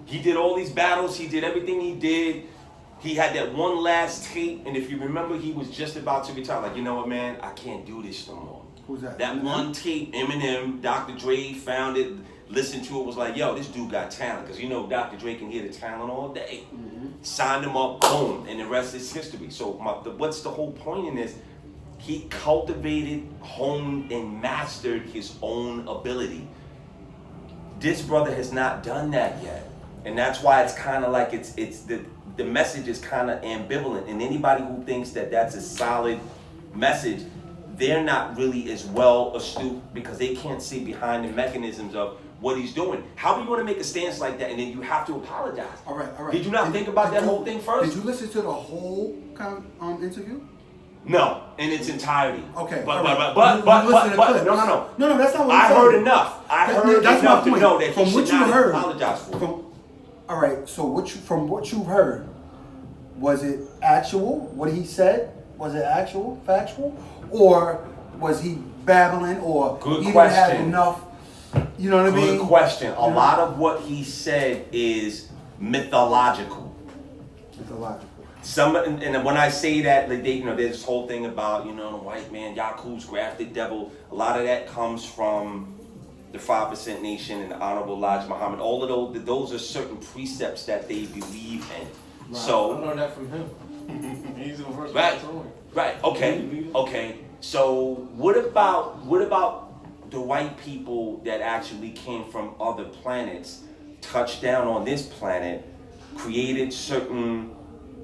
He did all these battles. He did everything he did. He had that one last tape, and if you remember, he was just about to retire. Like, you know what, man? I can't do this no more. Who's that? That one tape, Eminem, Dr. Dre found it, listened to it, was like, yo, this dude got talent. Because you know Dr. Dre can hear the talent all day. Signed him up, boom, and the rest is history. So what's the whole point in this? He cultivated, honed, and mastered his own ability. This brother has not done that yet. And that's why it's kind of like it's the message is kind of ambivalent. And anybody who thinks that that's a solid message, they're not really as well astute because they can't see behind the mechanisms of what he's doing. How are you going to make a stance like that and then you have to apologize? All right. Did you not think about that whole thing first? Did you listen to the whole interview? No, in its entirety. Okay. But no, that's not what I I'm saying. heard enough. I heard that's enough my to know that from he what should you not heard, apologize for it. All right. So from what you heard, was it actual? What he said, was it actual, factual, or was he babbling, or Good he question. didn't have enough? You know what I mean? Good question. A lot of what he said is mythological. Mythological. And when I say that, like there's this whole thing about, the white man, Yaku's grafted devil. A lot of that comes from the 5% Nation and the Honorable Elijah Muhammad. All of those are certain precepts that they believe in. Right. So I learned that from him. He's the first right, one told me. right, okay. So what about the white people that actually came from other planets, touched down on this planet, created certain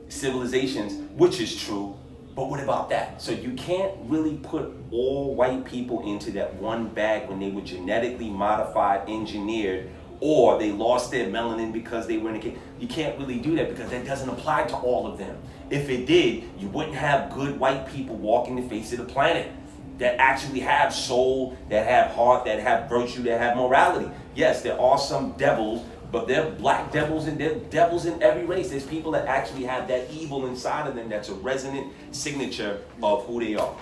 civilizations, which is true, but what about that? So you can't really put all white people into that one bag when they were genetically modified, engineered, or they lost their melanin because they were in a cave. You can't really do that because that doesn't apply to all of them. If it did, you wouldn't have good white people walking the face of the planet that actually have soul, that have heart, that have virtue, that have morality. Yes, there are some devils, but they're black devils and they're devils in every race. There's people that actually have that evil inside of them that's a resonant signature of who they are.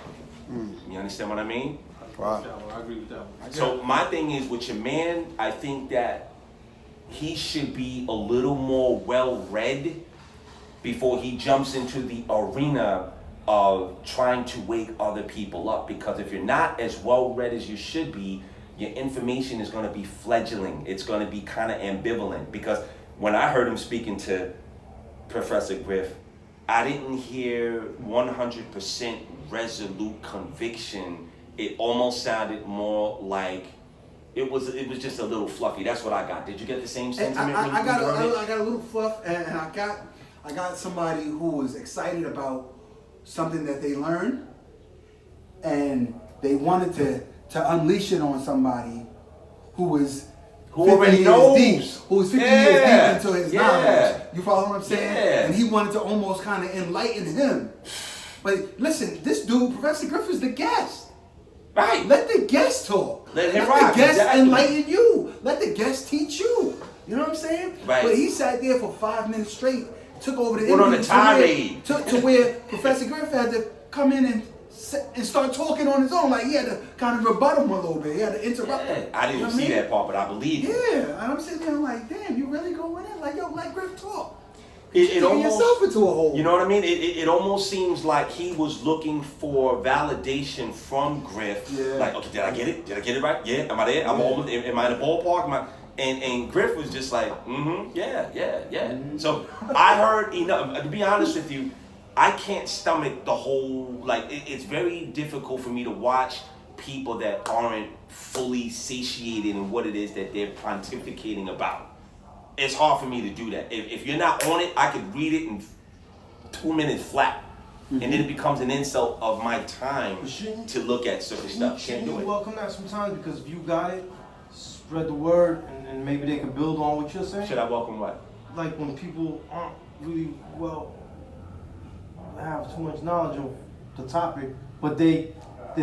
You understand what I mean? Wow. I agree with that one. So my thing is with your man, I think that he should be a little more well-read before he jumps into the arena of trying to wake other people up. Because if you're not as well-read as you should be, your information is going to be fledgling. It's going to be kind of ambivalent. Because when I heard him speaking to Professor Griff, I didn't hear 100% resolute conviction. It almost sounded more like it was just a little fluffy. That's what I got. Did you get the same sentiment? I got a little fluff, and I got somebody who was excited about something that they learned, and they wanted to unleash it on somebody who was who already knows, who was 50 years deep into his knowledge. You follow what I'm saying? Yeah. And he wanted to almost kind of enlighten him. But listen, this dude, Professor Griff, is the guest. Right. Let the guest talk. Let him Let rock. the guest Exactly. enlighten you. Let the guest teach you. You know what I'm saying? Right. But he sat there for 5 minutes straight, took over the Went on interview a tirade. to where Professor Griff had to come in and start talking on his own. Like he had to kind of rebut him a little bit. He had to interrupt him. I didn't see that part, but I believe it. Yeah, and I'm sitting there like, damn, you really going in? Like, yo, let Griff talk. It Taking almost, yourself into a hole. you know what I mean? It almost seems like he was looking for validation from Griff. Yeah. Like, okay, did I get it? Did I get it right? Yeah, am I there? Am I in the ballpark? And Griff was just like, yeah. Mm-hmm. So I heard enough. To be honest with you, I can't stomach the whole, like, it's very difficult for me to watch people that aren't fully satiated in what it is that they're pontificating about. It's hard for me to do that. If you're not on it, I could read it in 2 minutes flat. And then it becomes an insult of my time to look at certain stuff. Can't do You it. welcome that sometimes because if you got it, spread the word and maybe they can build on what you're saying. Should I welcome what? Like when people aren't really have too much knowledge of the topic, but they're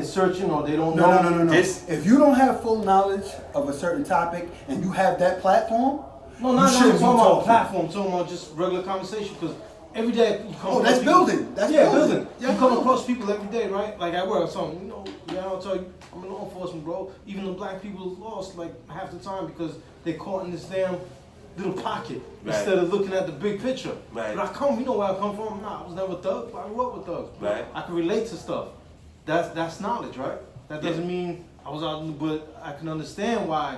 searching or they don't know. No. If you don't have full knowledge of a certain topic and you have that platform, No, not talking about platform, talking about just regular conversation. Because every day you come. Oh, that's people, building. That's building. You come across people every day, right? Like at work or something. I'll tell you, I'm in law enforcement, bro. Even the black people lost like half the time because they're caught in this damn little pocket Right. instead of looking at the big picture. Right. But you know where I come from? Nah, I was never a thug. I grew up with thugs. Right. I can relate to stuff. That's knowledge, right? That doesn't mean I was out, but I can understand why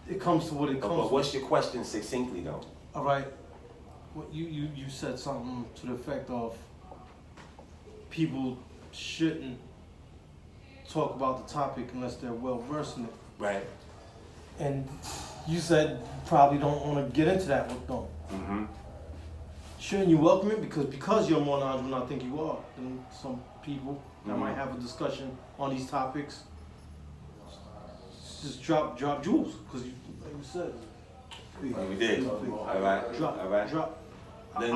it comes to what it comes. But what's your question succinctly though? All right. What you said something to the effect of people shouldn't talk about the topic unless they're well versed in it. Right. And you said probably don't want to get into that with them. Mm-hmm. Shouldn't you welcome it? Because you're more knowledgeable than I think you are than some people that might have a discussion on these topics. Just drop jewels, because like you said. We did. All right. Drop. I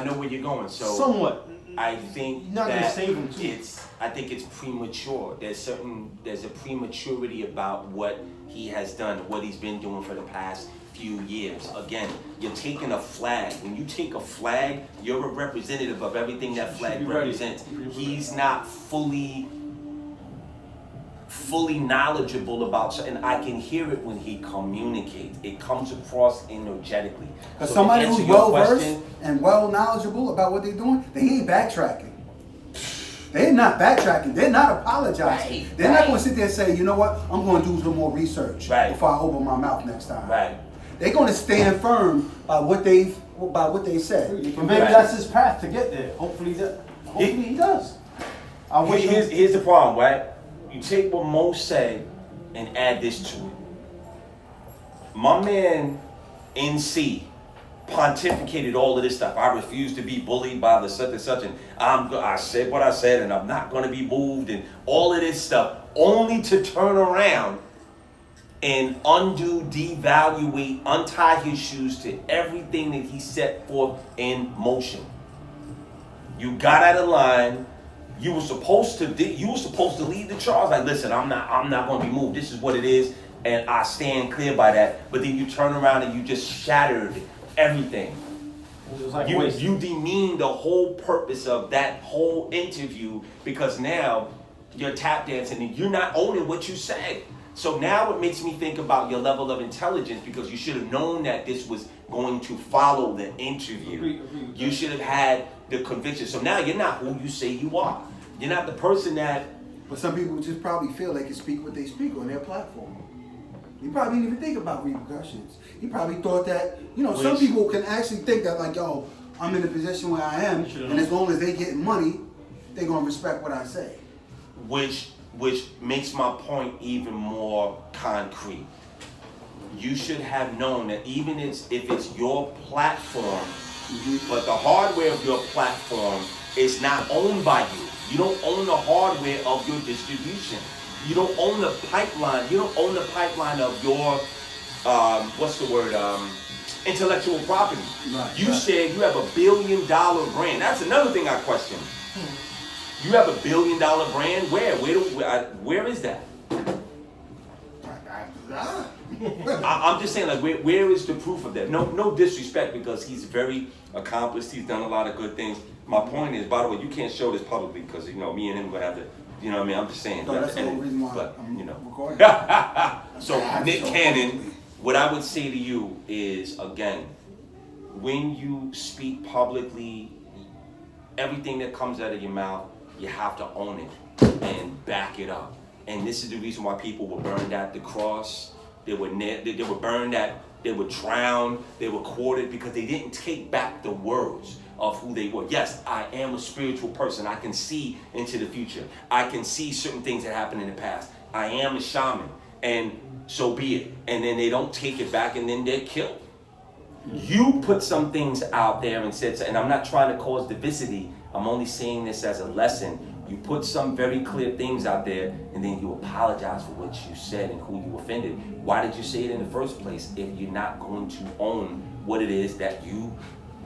know where you're going. So somewhat. I think You're not gonna that save them too. I think it's premature. There's a prematurity about what he has done, what he's been doing for the past few years. Again, you're taking a flag. When you take a flag, you're a representative of everything that flag represents. He's not fully knowledgeable about something. I can hear it when he communicates. It comes across energetically. Because So somebody to answer who's your well versed question, and well knowledgeable about what they're doing, they ain't backtracking. They're not backtracking. They're not apologizing. Right, They're not going to sit there and say, you know what, I'm going to do some more research before I open my mouth next time. Right. They're going to stand firm by what they said. But maybe that's his path to get there. Hopefully he does. Here's the problem, right? You take what Mo said and add this to it. My man NC pontificated all of this stuff. I refuse to be bullied by the such and such, and I said what I said, and I'm not going to be moved, and all of this stuff, only to turn around and undo, devaluate, untie his shoes to everything that he set forth in motion. You got out of line. You were supposed to lead the charge. Like, listen, I'm not going to be moved. This is what it is, and I stand clear by that. But then you turn around and you just shattered everything. It was like You demeaned the whole purpose of that whole interview because now you're tap dancing and you're not owning what you said. So now it makes me think about your level of intelligence because you should have known that this was going to follow the interview. Agreed. You should have had the conviction. So now you're not who you say you are. You're not the person that... But some people just probably feel they can speak what they speak on their platform. You probably didn't even think about repercussions. You probably thought that, some people can actually think that like, yo, I'm in the position where I am, and as long as they get money, they're going to respect what I say. Which makes my point even more concrete. You should have known that even if it's your platform, but the hardware of your platform is not owned by you. You don't own the hardware of your distribution. You don't own the pipeline. You don't own the pipeline of your, intellectual property. Right, You said you have $1 billion brand. That's another thing I question. You have $1 billion brand? Where is that? I'm just saying, like, where is the proof of that? No disrespect, because he's very accomplished. He's done a lot of good things. My point is, by the way, you can't show this publicly because me and him are gonna have to. You know what I mean? I'm just saying. So that's the whole reason why I'm recording. So Nick Canon, what I would say to you is, again, when you speak publicly, everything that comes out of your mouth, you have to own it and back it up. And this is the reason why people were burned at the cross. They were burned at. They were drowned. They were quartered because they didn't take back the words of who they were. Yes, I am a spiritual person. I can see into the future. I can see certain things that happened in the past. I am a shaman, and so be it. And then they don't take it back, and then they're killed. You put some things out there and said, and I'm not trying to cause divisivity. I'm only saying this as a lesson. You put some very clear things out there, and then you apologize for what you said and who you offended. Why did you say it in the first place if you're not going to own what it is that you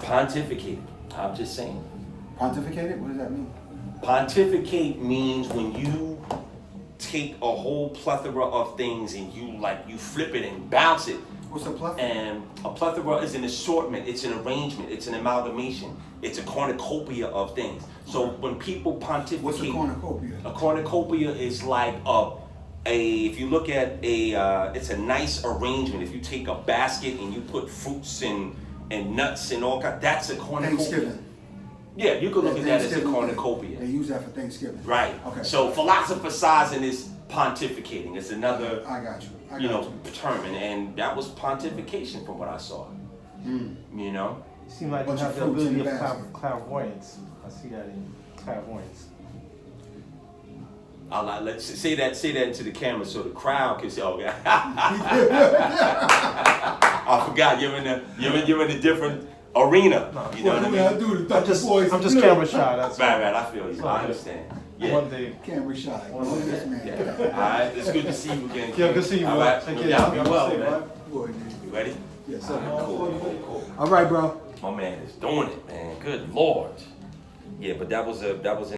pontificated? I'm just saying. Pontificated? What does that mean? Pontificate means when you take a whole plethora of things and you flip it and bounce it. What's a plethora? And a plethora is an assortment, it's an arrangement, it's an amalgamation, it's a cornucopia of things. So when people pontificate... What's a cornucopia? A cornucopia is like a if you look at it's a nice arrangement. If you take a basket and you put fruits and nuts and all kind, that's a cornucopia. Thanksgiving. Yeah, you could look at that as a Thanksgiving, cornucopia. They use that for Thanksgiving. Right. Okay. So philosophizing is pontificating. It's another I got you. term, and that was pontification from what I saw. Mm. You know. You seem like you Bunch have of the fruits in ability the of basket. clairvoyance. I see that in clairvoyance. Let's say that into the camera so the crowd can see. Oh, yeah. I forgot you're in a different arena. No, You know what I mean? I'm just camera shy. That's Right. I feel you. So, I understand. Yeah. One day. Camera shy. One Look at day. this man. Yeah. All right. It's good to see you again. Yeah, good to see you, All bro. right. Take No care. doubt. Be Have a well, safe, man. right? Boy, dude. You ready? Yes, All sir. right, cool. All right, bro. My man is doing it, man. Good Lord. Yeah, but that was